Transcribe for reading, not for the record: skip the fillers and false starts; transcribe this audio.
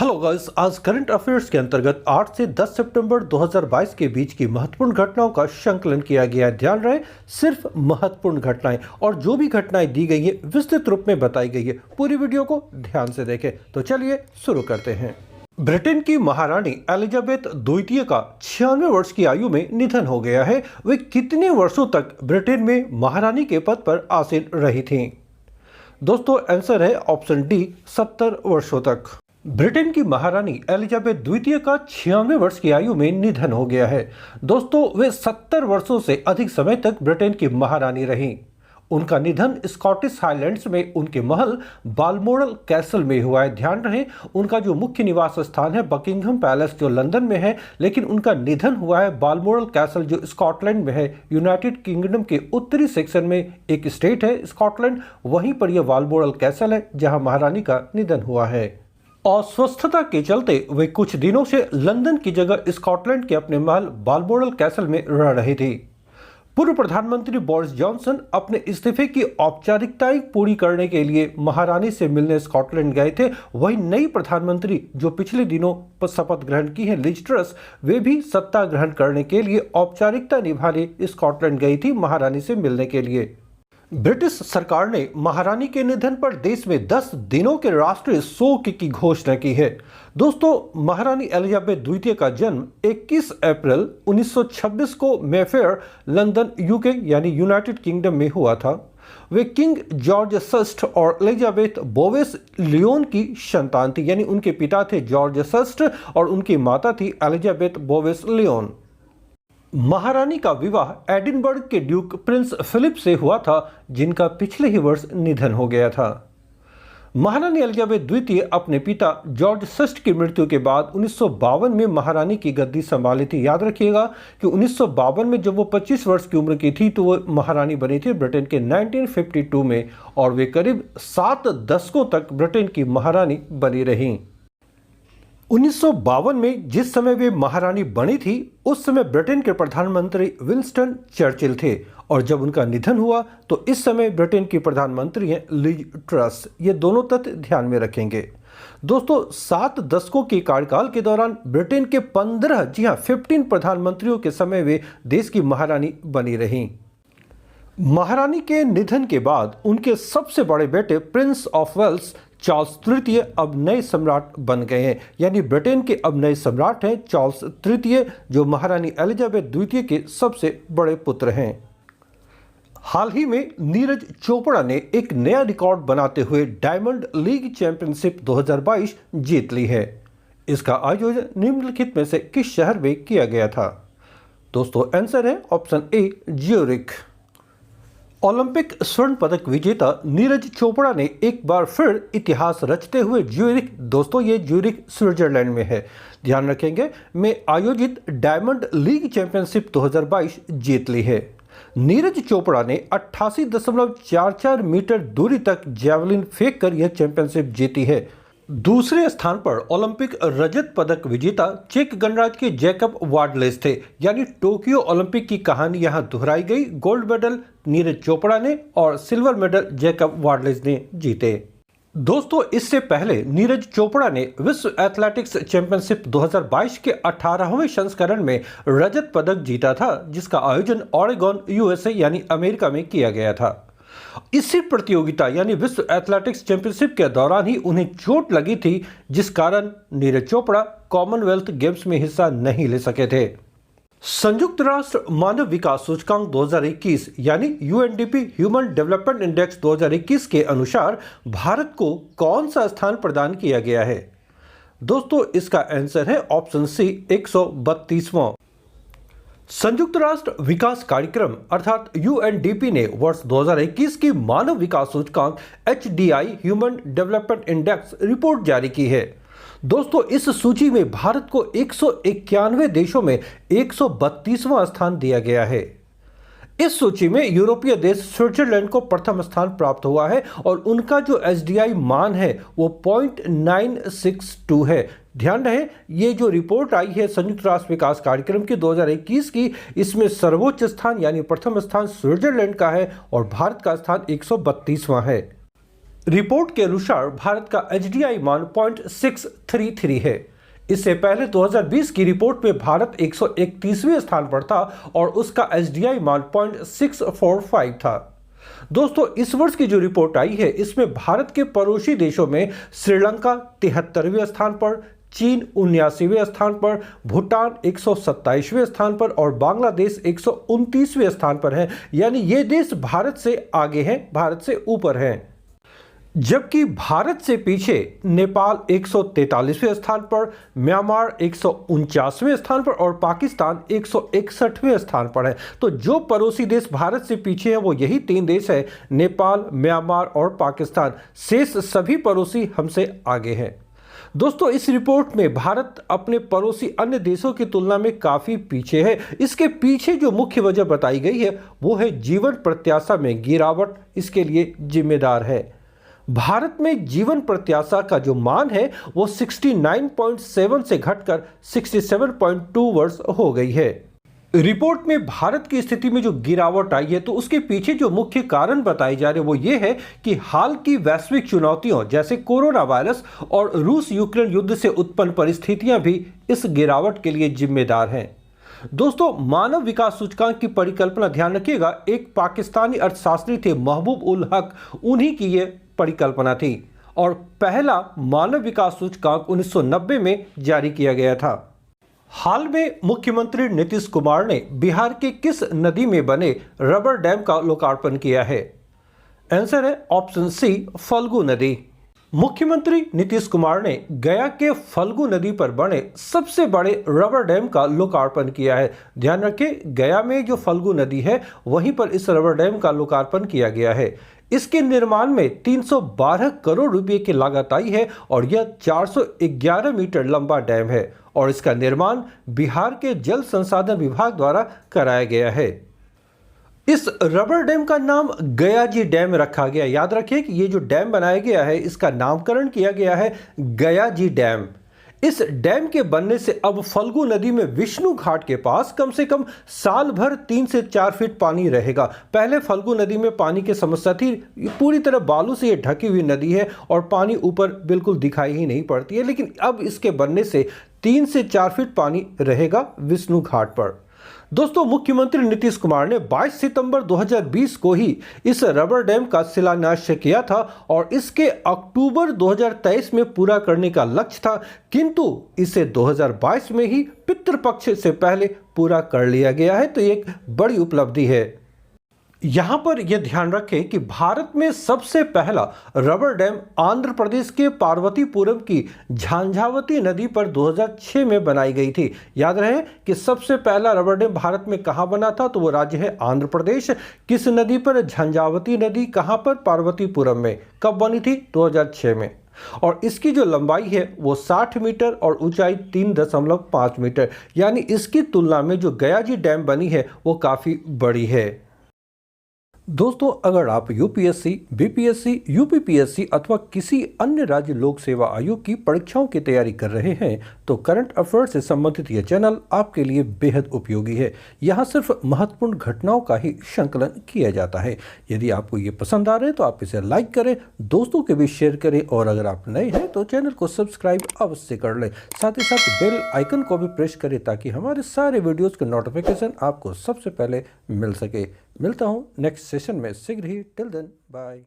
Hello guys, आज current affairs के अंतर्गत 8 से 10 सितंबर 2022 के बीच की महत्वपूर्ण घटनाओं का संकलन किया गया है। ध्यान रहे, सिर्फ महत्वपूर्ण घटनाएं, और जो भी घटनाएं दी गई है विस्तृत रूप में बताई गई है। पूरी वीडियो को ध्यान से देखें। तो चलिए शुरू करते हैं। ब्रिटेन की महारानी एलिजाबेथ द्वितीय का 96 वर्ष की आयु में निधन हो गया है। वे कितने वर्षों तक ब्रिटेन में महारानी के पद पर आसीन रही थीं? दोस्तों, आंसर है ऑप्शन डी, 70 वर्षों तक। ब्रिटेन की महारानी एलिजाबेथ द्वितीय का 96 वर्ष की आयु में निधन हो गया है। दोस्तों, वे 70 वर्षों से अधिक समय तक ब्रिटेन की महारानी रहीं। उनका निधन स्कॉटिश हाईलैंड्स में उनके महल बालमोरल कैसल में हुआ है। ध्यान रहे, उनका जो मुख्य निवास स्थान है बकिंघम पैलेस जो लंदन में है, लेकिन उनका निधन हुआ है बालमोरल कैसल जो स्कॉटलैंड में है। यूनाइटेड किंगडम के उत्तरी सेक्शन में एक स्टेट है स्कॉटलैंड, वहीं पर यह बालमोरल कैसल है जहां महारानी का निधन हुआ है। अस्वस्थता के चलते वे कुछ दिनों से लंदन की जगह स्कॉटलैंड के अपने महल बालमोरल कैसल में रह रही थी। पूर्व प्रधानमंत्री बोरिस जॉनसन अपने इस्तीफे की औपचारिकताएं पूरी करने के लिए महारानी से मिलने स्कॉटलैंड गए थे। वहीं नई प्रधानमंत्री जो पिछले दिनों शपथ ग्रहण की है, लिज ट्रस, वे भी सत्ता ग्रहण करने के लिए औपचारिकता निभाने स्कॉटलैंड गई थी महारानी से मिलने के लिए। ब्रिटिश सरकार ने महारानी के निधन पर देश में 10 दिनों के राष्ट्रीय शोक की घोषणा की है। दोस्तों, महारानी एलिजाबेथ द्वितीय का जन्म 21 अप्रैल 1926 को मेफेयर, लंदन, यूके यानी यूनाइटेड किंगडम में हुआ था। वे किंग जॉर्ज षष्ठ और एलिजाबेथ बोवेस लियोन की संतान थी, यानी उनके पिता थे जॉर्ज षष्ठ और उनकी माता थी एलिजाबेथ बोवेस लियोन। महारानी का विवाह एडिनबर्ग के ड्यूक प्रिंस फिलिप से हुआ था, जिनका पिछले ही वर्ष निधन हो गया था। महारानी एलिजाबेथ द्वितीय अपने पिता जॉर्ज षष्ठ की मृत्यु के बाद 1952 में महारानी की गद्दी संभाली थी। याद रखिएगा कि 1952 में जब वो 25 वर्ष की उम्र की थी तो वो महारानी बनी थी ब्रिटेन के 1952 में, और वे करीब 7 दशकों तक ब्रिटेन की महारानी बनी रहीं। 1952 में जिस समय वे महारानी बनी थी उस समय ब्रिटेन के प्रधानमंत्री विंस्टन चर्चिल थे, और जब उनका निधन हुआ तो इस समय ब्रिटेन की प्रधानमंत्री हैं लिज ट्रस। ये दोनों तथ्य ध्यान में रखेंगे। दोस्तों, 7 दशकों के कार्यकाल के दौरान ब्रिटेन के 15 प्रधानमंत्रियों के समय वे देश की महारानी बनी रहीं। महारानी के निधन के बाद उनके सबसे बड़े बेटे प्रिंस ऑफ वेल्स चार्ल्स तृतीय अब नए सम्राट बन गए हैं, यानी ब्रिटेन के अब नए सम्राट हैं चार्ल्स तृतीय, जो महारानी एलिजाबेथ द्वितीय के सबसे बड़े पुत्र हैं। हाल ही में नीरज चोपड़ा ने एक नया रिकॉर्ड बनाते हुए डायमंड लीग चैंपियनशिप 2022 जीत ली है। इसका आयोजन निम्नलिखित में से किस शहर में किया गया था? दोस्तों, आंसर है ऑप्शन ए, ज्यूरिख। ओलंपिक स्वर्ण पदक विजेता नीरज चोपड़ा ने एक बार फिर इतिहास रचते हुए ज्यूरिख, दोस्तों ये ज्यूरिख स्विट्जरलैंड में है, ध्यान रखेंगे, में आयोजित डायमंड लीग चैंपियनशिप 2022 जीत ली है। नीरज चोपड़ा ने 88.44 मीटर दूरी तक जैवलिन फेंक कर यह चैंपियनशिप जीती है। दूसरे स्थान पर ओलंपिक रजत पदक विजेता चेक गणराज्य के जैकब वार्डलेस थे, यानी टोक्यो ओलंपिक की कहानी यहां दोहराई गई। गोल्ड मेडल नीरज चोपड़ा ने और सिल्वर मेडल जैकब वार्डलेस ने जीते। दोस्तों, इससे पहले नीरज चोपड़ा ने विश्व एथलेटिक्स चैंपियनशिप 2022 के 18वें संस्करण में रजत पदक जीता था, जिसका आयोजन ओरेगोन, यूएसए यानी अमेरिका में किया गया था। इसी प्रतियोगिता यानी विश्व एथलेटिक्स चैंपियनशिप के दौरान ही उन्हें चोट लगी थी, जिस कारण नीरज चोपड़ा कॉमनवेल्थ गेम्स में हिस्सा नहीं ले सके थे। संयुक्त राष्ट्र मानव विकास सूचकांक 2021 यानी यूएनडीपी ह्यूमन डेवलपमेंट इंडेक्स 2021 के अनुसार भारत को कौन सा स्थान प्रदान किया गया है? दोस्तों, इसका आंसर है ऑप्शन सी, 132वां। संयुक्त राष्ट्र विकास कार्यक्रम अर्थात यूएनडीपी ने वर्ष 2021 की मानव विकास सूचकांक HDI human development index report जारी की है। दोस्तों, इस सूची में भारत को 191 देशों में 132वां स्थान दिया गया है। इस सूची में यूरोपीय देश स्विट्जरलैंड को प्रथम स्थान प्राप्त हुआ है और उनका जो एचडीआई मान है वो 0.962 है। ध्यान रहे, ये जो रिपोर्ट आई है संयुक्त राष्ट्र विकास कार्यक्रम की 2021 की, इसमें सर्वोच्च स्थान यानी प्रथम स्थान स्विट्जरलैंड का है और भारत का स्थान 132वां है। रिपोर्ट के अनुसार भारत का HDI मान 0.633 है। इससे पहले 2020 की रिपोर्ट में भारत 131वें स्थान पर था और उसका HDI मान 0.645 था। दोस्तों, इस वर्ष की जो रिपोर्ट आई है इसमें भारत के पड़ोसी देशों में श्रीलंका 73वें स्थान पर, चीन 79वें स्थान पर, भूटान 127वें स्थान पर और बांग्लादेश 129वें स्थान पर है। यानी ये देश भारत से आगे हैं, भारत से ऊपर हैं। जबकि भारत से पीछे नेपाल 143वें स्थान पर, म्यांमार 149वें स्थान पर और पाकिस्तान 161वें स्थान पर है। तो जो पड़ोसी देश भारत से पीछे हैं वो यही 3 देश है, नेपाल, म्यांमार और पाकिस्तान। शेष सभी पड़ोसी हमसे आगे हैं। दोस्तों, इस रिपोर्ट में भारत अपने पड़ोसी अन्य देशों की तुलना में काफी पीछे है। इसके पीछे जो मुख्य वजह बताई गई है वो है जीवन प्रत्याशा में गिरावट इसके लिए जिम्मेदार है। भारत में जीवन प्रत्याशा का जो मान है वो 69.7 से घटकर 67.2 वर्ष हो गई है। रिपोर्ट में भारत की स्थिति में जो गिरावट आई है तो उसके पीछे जो मुख्य कारण बताए जा रहे हैं वो ये है कि हाल की वैश्विक चुनौतियों जैसे कोरोना वायरस और रूस यूक्रेन युद्ध से उत्पन्न परिस्थितियां भी इस गिरावट के लिए जिम्मेदार हैं। दोस्तों, मानव विकास सूचकांक की परिकल्पना ध्यान रखिएगा, एक पाकिस्तानी अर्थशास्त्री थे महबूब उल हक, उन्हीं की ये परिकल्पना थी और पहला मानव विकास सूचकांक 1990 में जारी किया गया था। हाल में मुख्यमंत्री नीतीश कुमार ने बिहार के किस नदी में बने रबर डैम का लोकार्पण किया है? आंसर है ऑप्शन सी, फल्गु नदी। मुख्यमंत्री नीतीश कुमार ने गया के फल्गु नदी पर बने सबसे बड़े रबर डैम का लोकार्पण किया है। ध्यान रखें, गया में जो फल्गु नदी है वहीं पर इस रबर डैम का लोकार्पण किया गया है। इसके निर्माण में 312 करोड़ रुपए की लागत आई है और यह 411 मीटर लंबा डैम है और इसका निर्माण बिहार के जल संसाधन विभाग द्वारा कराया गया है। इस रबर डैम का नाम गयाजी डैम रखा गया। याद रखिए कि ये जो डैम बनाया गया है इसका नामकरण किया गया है गयाजी डैम। इस डैम के बनने से अब फल्गु नदी में विष्णु घाट के पास कम से कम साल भर 3 से 4 फीट पानी रहेगा। पहले फल्गु नदी में पानी की समस्या थी, पूरी तरह बालू से ये ढकी हुई नदी है और पानी ऊपर बिल्कुल दिखाई ही नहीं पड़ती है, लेकिन अब इसके बनने से 3 से 4 फीट पानी रहेगा विष्णु घाट पर। दोस्तों, मुख्यमंत्री नीतीश कुमार ने 22 सितंबर 2020 को ही इस रबर डैम का शिलान्यास किया था और इसके अक्टूबर 2023 में पूरा करने का लक्ष्य था, किंतु इसे 2022 में ही पितृपक्ष से पहले पूरा कर लिया गया है। तो ये एक बड़ी उपलब्धि है। यहां पर यह ध्यान रखें कि भारत में सबसे पहला रबर डैम आंध्र प्रदेश के पार्वतीपुरम की झांझावती नदी पर 2006 में बनाई गई थी। याद रहे कि सबसे पहला रबर डैम भारत में कहां बना था, तो वो राज्य है आंध्र प्रदेश। किस नदी पर? झंझावती नदी। कहां पर? पार्वतीपुरम में। कब बनी थी? 2006 में। और इसकी जो लंबाई है वो 60 मीटर और ऊंचाई 3.5 मीटर, यानी इसकी तुलना में जो गयाजी डैम बनी है वो काफी बड़ी है। दोस्तों, अगर आप यूपीएससी, बीपीएससी, यूपीपीएससी अथवा किसी अन्य राज्य लोक सेवा आयोग की परीक्षाओं की तैयारी कर रहे हैं तो करंट अफेयर्स से संबंधित यह चैनल आपके लिए बेहद उपयोगी है। यहाँ सिर्फ महत्वपूर्ण घटनाओं का ही संकलन किया जाता है। यदि आपको ये पसंद आ रहे हैं तो आप इसे लाइक करें, दोस्तों के बीच शेयर करें और अगर आप नए हैं तो चैनल को सब्सक्राइब अवश्य कर लें। साथ ही साथ बेल आइकन को भी प्रेस करें ताकि हमारे सारे वीडियोज़ के नोटिफिकेशन आपको सबसे पहले मिल सके। मिलता हूँ नेक्स्ट सेशन में शीघ्र ही। Till then, bye.